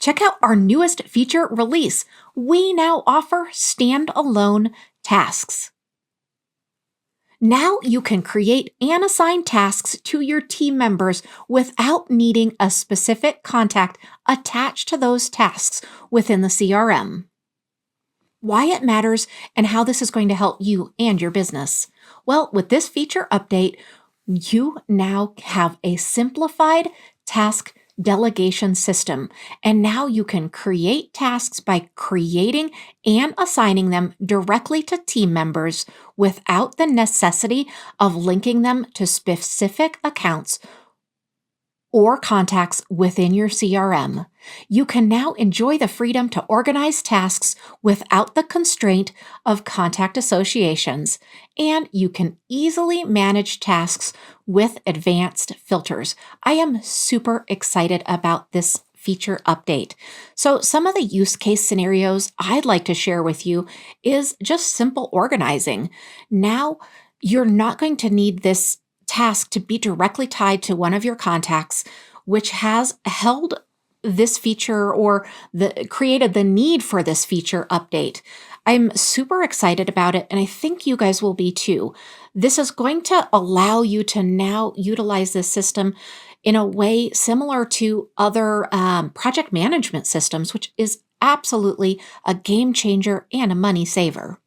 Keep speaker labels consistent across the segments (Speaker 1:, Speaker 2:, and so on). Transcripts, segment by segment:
Speaker 1: check out our newest feature release. We now offer standalone tasks. Now you can create and assign tasks to your team members without needing a specific contact attached to those tasks within the CRM. Why it matters and how this is going to help you and your business. Well, with this feature update, you now have a simplified task delegation system. And now you can create tasks by creating and assigning them directly to team members without the necessity of linking them to specific accounts or contacts within your CRM. You can now enjoy the freedom to organize tasks without the constraint of contact associations, and you can easily manage tasks with advanced filters. I am super excited about this feature update. So some of the use case scenarios I'd like to share with you is just simple organizing. Now, you're not going to need this task to be directly tied to one of your contacts, which has held this feature or created the need for this feature update. I'm super excited about it, and I think you guys will be too. This is going to allow you to now utilize this system in a way similar to other project management systems, which is absolutely a game changer and a money saver.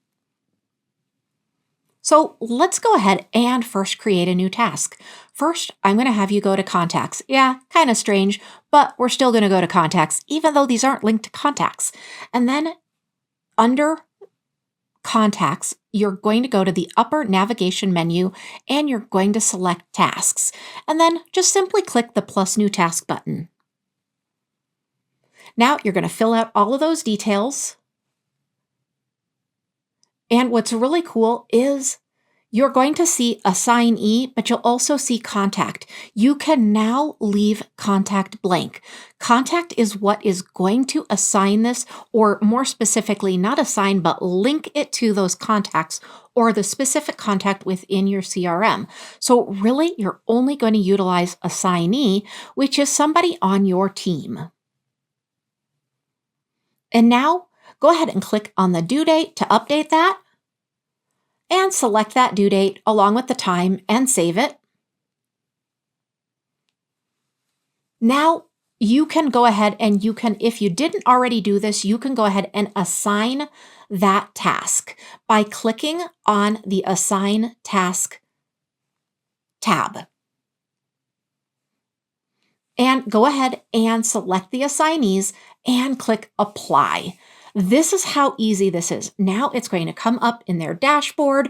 Speaker 1: So let's go ahead and first create a new task. First, I'm going to have you go to contacts. Yeah, kind of strange, but we're still going to go to contacts, even though these aren't linked to contacts. And then under contacts, you're going to go to the upper navigation menu and you're going to select tasks. And then just simply click the plus new task button. Now you're going to fill out all of those details. And what's really cool is you're going to see assignee, but you'll also see contact. You can now leave contact blank. Contact is what is going to assign this, or more specifically, not assign, but link it to those contacts or the specific contact within your CRM. So really, you're only going to utilize assignee, which is somebody on your team. And now, go ahead and click on the due date to update that and select that due date along with the time and save it. Now you can go ahead and if you didn't already do this, you can go ahead and assign that task by clicking on the Assign Task tab. And go ahead and select the assignees and click Apply. This is how easy this is. Now it's going to come up in their dashboard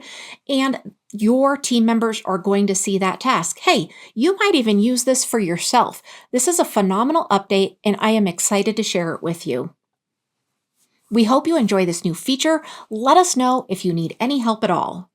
Speaker 1: and your team members are going to see that task. Hey, you might even use this for yourself. This is a phenomenal update and I am excited to share it with you. We hope you enjoy this new feature. Let us know if you need any help at all.